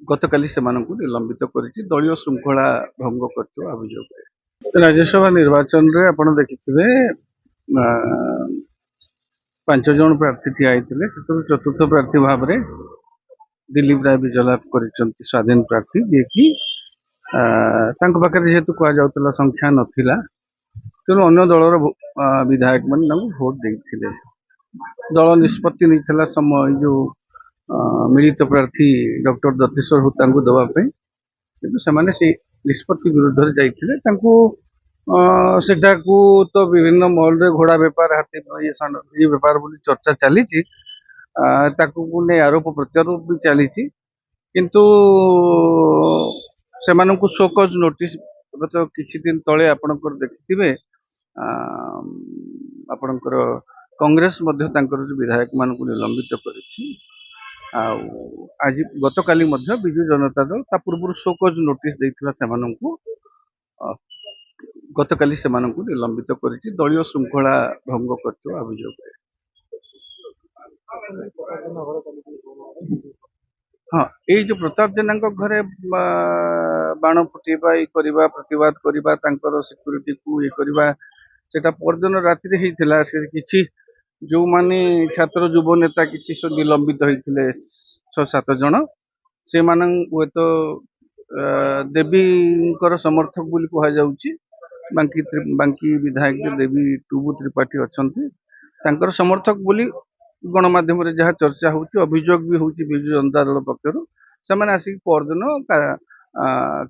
ଗତକାଲି ସେମାନଙ୍କୁ ନିଲମ୍ବିତ କରିଛି ଦଳୀୟ ଶୃଙ୍ଖଳା ଭଙ୍ଗ କରିଥିବା ଅଭିଯୋଗରେ। ରାଜ୍ୟସଭା ନିର୍ବାଚନରେ ଆପଣ ଦେଖିଥିବେ 5 ଜଣ ପ୍ରାର୍ଥୀ ଠିଆ ହେଇଥିଲେ, ସେଥିରୁ ଚତୁର୍ଥ ପ୍ରାର୍ଥୀ ଭାବରେ ଦିଲ୍ଲୀପ ରାୟ ବିଜୟ ଲାଭ କରିଛନ୍ତି ସ୍ୱାଧୀନ ପ୍ରାର୍ଥୀ, ଯିଏକି ତାଙ୍କ ପାଖରେ ଯେହେତୁ କୁହାଯାଉଥିଲା ସଂଖ୍ୟା ନଥିଲା, ତେଣୁ ଅନ୍ୟ ଦଳର ବିଧାୟକ ମାନେ ତାଙ୍କୁ ଭୋଟ ଦେଇଥିଲେ। ଦଳ ନିଷ୍ପତ୍ତି ନେଇଥିଲା ସମୟ ଯୋଉ ମିଳିତ ପ୍ରାର୍ଥୀ ଡକ୍ଟର ଦତୀଶ୍ୱର ହୁତାଙ୍କୁ ଦେବା ପାଇଁ, କିନ୍ତୁ ସେମାନେ ସେଇ ନିଷ୍ପତ୍ତି ବିରୁଦ୍ଧରେ ଯାଇଥିଲେ। ତାଙ୍କୁ ସେଟାକୁ ତ ବିଭିନ୍ନ ମହଲରେ ଘୋଡ଼ା ବେପାର, ହାତୀ ଇଏ ବେପାର ବୋଲି ଚର୍ଚ୍ଚା ଚାଲିଛି। ତାକୁ ନେଇ ଆରୋପ ପ୍ରତ୍ୟାରୋପ ବି ଚାଲିଛି, କିନ୍ତୁ ସେମାନଙ୍କୁ ଶୋକଜ ନୋଟିସ ଏବେ ତ କିଛି ଦିନ ତଳେ ଆପଣଙ୍କର ଦେଖିଥିବେ, ଆପଣଙ୍କର କଂଗ୍ରେସ ମଧ୍ୟ ତାଙ୍କର ଯୋଉ ବିଧାୟକ ମାନଙ୍କୁ ନିଲମ୍ବିତ କରିଛି। ଆଉ ଆଜି ଗତକାଲି ମଧ୍ୟ ବିଜୁ ଜନତା ଦଳ ତା ପୂର୍ବରୁ ଶୋକଜ ନୋଟିସ ଦେଇଥିଲା ସେମାନଙ୍କୁ, ଗତକାଲି ସେମାନଙ୍କୁ ନିଲମ୍ବିତ କରିଛି ଦଳୀୟ ଶୃଙ୍ଖଳା ଭଙ୍ଗ କରିଥିବା ଅଭିଯୋଗରେ। ହଁ, ଏଇ ଯୋଉ ପ୍ରତାପ ଜେନାଙ୍କ ଘରେ ବାଣ ଫୁଟେଇବା, ଇଏ କରିବା, ପ୍ରତିବାଦ କରିବା, ତାଙ୍କର ସିକ୍ୟୁରିଟିକୁ ଇଏ କରିବା, ସେଟା ପରଦିନ ରାତିରେ ହେଇଥିଲା। ସେ କିଛି ଯୋଉମାନେ ଛାତ୍ର ଯୁବ ନେତା କିଛି ନିଲମ୍ବିତ ହେଇଥିଲେ 6-7 ଜଣ, ସେମାନଙ୍କୁ ହୁଏତ ଦେବୀଙ୍କର ସମର୍ଥକ ବୋଲି କୁହାଯାଉଛି। ବାଙ୍କି ବିଧାୟକ ଦେବୀ ଟୁବୁ ତ୍ରିପାଠୀ ଅଛନ୍ତି, ତାଙ୍କର ସମର୍ଥକ ବୋଲି ଗଣମାଧ୍ୟମରେ ଯାହା ଚର୍ଚ୍ଚା ହଉଛି, ଅଭିଯୋଗ ବି ହଉଛି ବିଜୁ ଜନତା ଦଳ ପକ୍ଷରୁ। ସେମାନେ ଆସିକି ପରଦିନ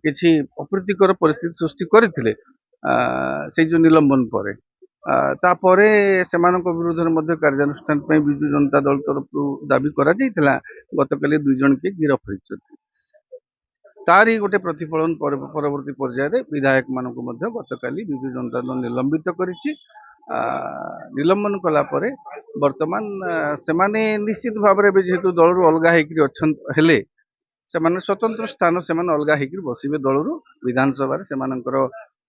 କିଛି ଅପ୍ରୀତିକର ପରିସ୍ଥିତି ସୃଷ୍ଟି କରିଥିଲେ ସେଇ ଯୋଉ ନିଲମ୍ବନ ପରେ। ତାପରେ ସେମାନଙ୍କ ବିରୁଦ୍ଧରେ ମଧ୍ୟ କାର୍ଯ୍ୟାନୁଷ୍ଠାନ ପାଇଁ ବିଜୁ ଜନତା ଦଳ ତରଫରୁ ଦାବି କରାଯାଇଥିଲା। ଗତକାଲି 2 ଜଣ କିଏ ଗିରଫ ହୋଇଛନ୍ତି। ତାରି ଗୋଟେ ପ୍ରତିଫଳନ ପରବର୍ତ୍ତୀ ପର୍ଯ୍ୟାୟରେ ବିଧାୟକ ମାନଙ୍କୁ ମଧ୍ୟ ଗତକାଲି ବିଜୁ ଜନତା ଦଳ ନିଲମ୍ବିତ କରିଛି। ନିଲମ୍ବନ କଲା ପରେ ବର୍ତ୍ତମାନ ସେମାନେ ନିଶ୍ଚିତ ଭାବରେ ଏବେ ଯେହେତୁ ଦଳରୁ ଅଲଗା ହେଇକିରି ହେଲେ, ସେମାନେ ସ୍ୱତନ୍ତ୍ର ସ୍ଥାନ ସେମାନେ ଅଲଗା ହେଇକିରି ବସିବେ ଦଳରୁ। ବିଧାନସଭାରେ ସେମାନଙ୍କର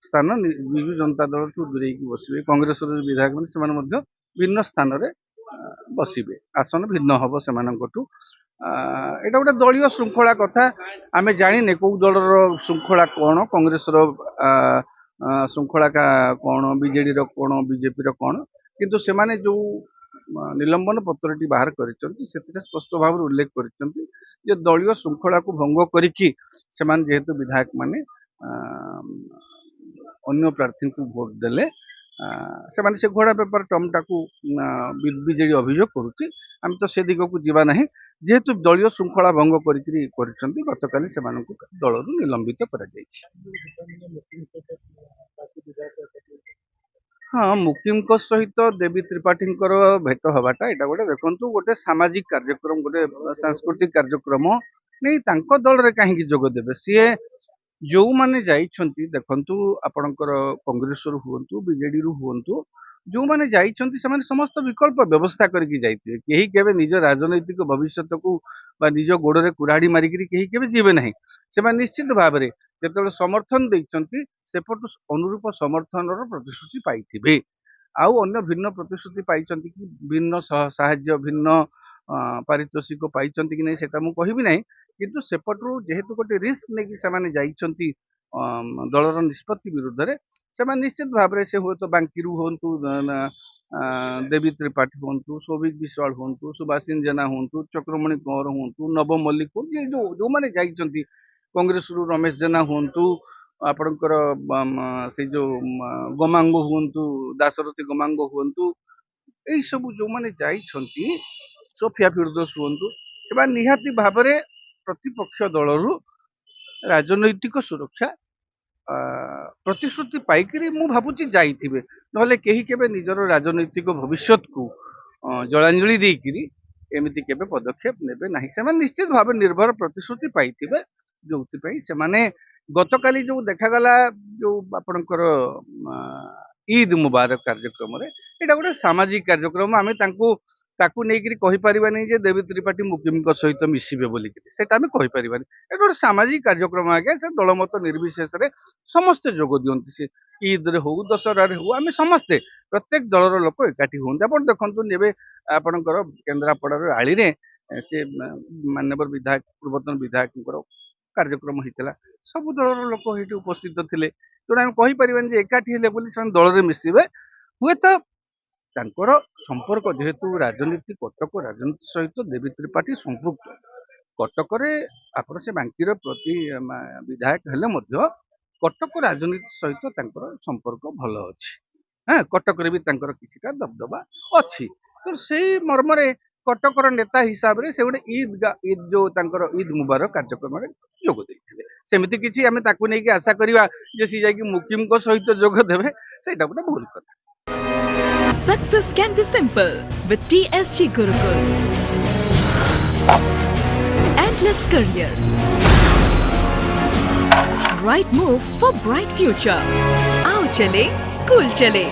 ସ୍ଥାନ ବିଜୁ ଜନତା ଦଳଠୁ ଦୂରେଇକି ବସିବେ। କଂଗ୍ରେସର ବିଧାୟକ ମାନେ ସେମାନେ ମଧ୍ୟ ଭିନ୍ନ ସ୍ଥାନରେ ବସିବେ, ଆସନ ଭିନ୍ନ ହବ ସେମାନଙ୍କଠୁ। ଏଇଟା ଗୋଟେ ଦଳୀୟ ଶୃଙ୍ଖଳା କଥା। ଆମେ ଜାଣିନେ କୋଉ ଦଳର ଶୃଙ୍ଖଳା କଣ, କଂଗ୍ରେସର ଶୃଙ୍ଖଳା କଣ, ବିଜେଡିର କଣ, ବିଜେପିର କଣ, କିନ୍ତୁ ସେମାନେ ଯୋଉ ନିଲମ୍ବନ ପତ୍ରଟି ବାହାର କରିଛନ୍ତି ସେଥିରେ ସ୍ପଷ୍ଟ ଭାବରେ ଉଲ୍ଲେଖ କରିଛନ୍ତି ଯେ ଦଳୀୟ ଶୃଙ୍ଖଳାକୁ ଭଙ୍ଗ କରିକି ସେମାନେ ଯେହେତୁ ବିଧାୟକ ମାନେ ଅନ୍ୟ ପ୍ରାର୍ଥୀଙ୍କୁ ଭୋଟ ଦେଲେ, ସେମାନେ ସେ ଘୋଡ଼ା ବେପାର ଟର୍ମଟାକୁ ବିଜେଡି ଅଭିଯୋଗ କରୁଛି। ଆମେ ତ ସେ ଦିଗକୁ ଯିବା ନାହିଁ, ଯେହେତୁ ଦଳୀୟ ଶୃଙ୍ଖଳା ଭଙ୍ଗ କରିକିରି କରିଛନ୍ତି, ଗତକାଲି ସେମାନଙ୍କୁ ଦଳରୁ ନିଲମ୍ବିତ କରାଯାଇଛି। ହଁ, ମୁକିମଙ୍କ ସହିତ ଦେବୀ ତ୍ରିପାଠୀଙ୍କର ଭେଟ ହବାଟା ଏଇଟା ଗୋଟେ ଦେଖନ୍ତୁ ଗୋଟେ ସାମାଜିକ କାର୍ଯ୍ୟକ୍ରମ, ଗୋଟେ ସାଂସ୍କୃତିକ କାର୍ଯ୍ୟକ୍ରମ ନେଇ ତାଙ୍କ ଦଳରେ କାହିଁକି ଯୋଗ ଦେବେ? ସିଏ ଯୋଉମାନେ ଯାଇଛନ୍ତି, ଦେଖନ୍ତୁ ଆପଣଙ୍କର କଂଗ୍ରେସରୁ ହୁଅନ୍ତୁ, ବିଜେଡିରୁ ହୁଅନ୍ତୁ, ଯୋଉମାନେ ଯାଇଛନ୍ତି ସେମାନେ ସମସ୍ତ ବିକଳ୍ପ ବ୍ୟବସ୍ଥା କରିକି ଯାଇଥିବେ। କେହି କେବେ ନିଜ ରାଜନୈତିକ ଭବିଷ୍ୟତକୁ ବା ନିଜ ଗୋଡରେ କୁରାଢି ମାରିକିରି କେହି କେବେ ଯିବେ ନାହିଁ। ସେମାନେ ନିଶ୍ଚିତ ଭାବରେ ଯେତେବେଳେ ସମର୍ଥନ ଦେଇଛନ୍ତି, ସେପଟୁ ଅନୁରୂପ ସମର୍ଥନର ପ୍ରତିଶ୍ରୁତି ପାଇଥିବେ। ଆଉ ଅନ୍ୟ ଭିନ୍ନ ପ୍ରତିଶ୍ରୁତି ପାଇଛନ୍ତି କି, ଭିନ୍ନ ସାହାଯ୍ୟ, ଭିନ୍ନ ପାରିତୋଷିକ ପାଇଛନ୍ତି କି ନାହିଁ ସେଟା ମୁଁ କହିବି ନାହିଁ, କିନ୍ତୁ ସେପଟରୁ ଯେହେତୁ ଗୋଟେ ରିସ୍କ ନେଇକି ସେମାନେ ଯାଇଛନ୍ତି ଦଳର ନିଷ୍ପତ୍ତି ବିରୁଦ୍ଧରେ, ସେମାନେ ନିଶ୍ଚିତ ଭାବରେ ସେ ହୁଏତ ବାଙ୍କିରୁ ହୁଅନ୍ତୁ, ଦେବୀ ତ୍ରିପାଠୀ ହୁଅନ୍ତୁ, ସୌଭିକ ବିଶ୍ୱାଳ ହୁଅନ୍ତୁ, ସୁଭାଷିନ ଜେନା ହୁଅନ୍ତୁ, ଚକ୍ରମଣି କଅଁର ହୁଅନ୍ତୁ, ନବ ମଲ୍ଲିକ ହୁଅନ୍ତୁ, ଯୋଉମାନେ ଯାଇଛନ୍ତି, କଂଗ୍ରେସରୁ ରମେଶ ଜେନା ହୁଅନ୍ତୁ, ଆପଣଙ୍କର ସେଇ ଯୋଉ ଗମାଙ୍ଗ ହୁଅନ୍ତୁ, ଦାଶରଥୀ ଗମାଙ୍ଗ ହୁଅନ୍ତୁ, ଏଇ ସବୁ ଯୋଉମାନେ ଯାଇଛନ୍ତି, ସୋଫିଆ ଫିରଦୋଷ ହୁଅନ୍ତୁ, ସେମାନେ ନିହାତି ଭାବରେ ପ୍ରତିପକ୍ଷ ଦଳରୁ ରାଜନୈତିକ ସୁରକ୍ଷା ପ୍ରତିଶ୍ରୁତି ପାଇକିରି ମୁଁ ଭାବୁଛି ଯାଇଥିବେ। ନହେଲେ କେହି କେବେ ନିଜର ରାଜନୈତିକ ଭବିଷ୍ୟତକୁ ଜଳାଞ୍ଜଳି ଦେଇକିରି ଏମିତି କେବେ ପଦକ୍ଷେପ ନେବେ ନାହିଁ। ସେମାନେ ନିଶ୍ଚିତ ଭାବେ ନିର୍ଭର ପ୍ରତିଶ୍ରୁତି ପାଇଥିବେ, ଯୋଉଥିପାଇଁ ସେମାନେ ଗତକାଲି ଯୋଉ ଦେଖାଗଲା ଯୋଉ ଆପଣଙ୍କର ଇଦ୍ ମୁବାରକ କାର୍ଯ୍ୟକ୍ରମରେ, ଏଇଟା ଗୋଟେ ସାମାଜିକ କାର୍ଯ୍ୟକ୍ରମ। ଆମେ ତାକୁ ନେଇକିରି କହିପାରିବାନି ଯେ ଦେବୀ ତ୍ରିପାଠୀ ମୁକିମଙ୍କ ସହିତ ମିଶିବେ ବୋଲିକିରି, ସେଟା ଆମେ କହିପାରିବାନି। ଏଇଟା ଗୋଟେ ସାମାଜିକ କାର୍ଯ୍ୟକ୍ରମ ଆଜ୍ଞା, ସେ ଦଳମତ ନିର୍ବିଶେଷରେ ସମସ୍ତେ ଯୋଗ ଦିଅନ୍ତି। ସେ ଇଦରେ ହଉ, ଦଶହରାରେ ହଉ, ଆମେ ସମସ୍ତେ ପ୍ରତ୍ୟେକ ଦଳର ଲୋକ ଏକାଠି ହୁଅନ୍ତି। ଆପଣ ଦେଖନ୍ତୁ ଏବେ ଆପଣଙ୍କର କେନ୍ଦ୍ରାପଡାର ଆଳିରେ ସେ ମାନ୍ୟବର ବିଧାୟକ ପୂର୍ବତନ ବିଧାୟକଙ୍କର କାର୍ଯ୍ୟକ୍ରମ ହେଇଥିଲା ସବୁ ଦଳର ଲୋକ ସେଇଠି ଉପସ୍ଥିତ ଥିଲେ ତେଣୁ ଆମେ କହିପାରିବାନି ଯେ ଏକାଠି ହେଲେ ବୋଲି ସେମାନେ ଦଳରେ ମିଶିବେ ହୁଏତ ତାଙ୍କର ସମ୍ପର୍କ ଯେହେତୁ ରାଜନୀତି କଟକ ରାଜନୀତି ସହିତ ଦେବୀ ତ୍ରିପାଠୀ ସମ୍ପୃକ୍ତ କଟକରେ ଆପଣ ସେ ବାଙ୍କିର ପ୍ରତି ବିଧାୟକ ହେଲେ ମଧ୍ୟ କଟକ ରାଜନୀତି ସହିତ ତାଙ୍କର ସମ୍ପର୍କ ଭଲ ଅଛି ହଁ କଟକରେ ବି ତାଙ୍କର କିଛିଟା ଦବଦବା ଅଛି ତେଣୁ ସେଇ ମର୍ମରେ କଟକର ନେତା ହିସାବରେ ସେ ଗୋଟେ ଇଦ୍ ଯୋଉ ତାଙ୍କର ଇଦ୍ ମୁବାରକ କାର୍ଯ୍ୟକ୍ରମରେ ଯୋଗ ଦେଇଥିଲେ ସେମିତି କିଛି ଆମେ ତାକୁ ନେଇକି ଆଶା କରିବା ଯେ ସିଏ ଯାଇକି ମୁକିମଙ୍କ ସହିତ ଯୋଗ ଦେବେ ସେଇଟା ଗୋଟେ ଭୁଲ କଥା Success can be simple with TSG Gurukul. Endless career. Right move for bright future. Aao chale, school chale.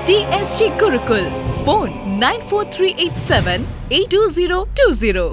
TSG Gurukul. Phone 94387 82020.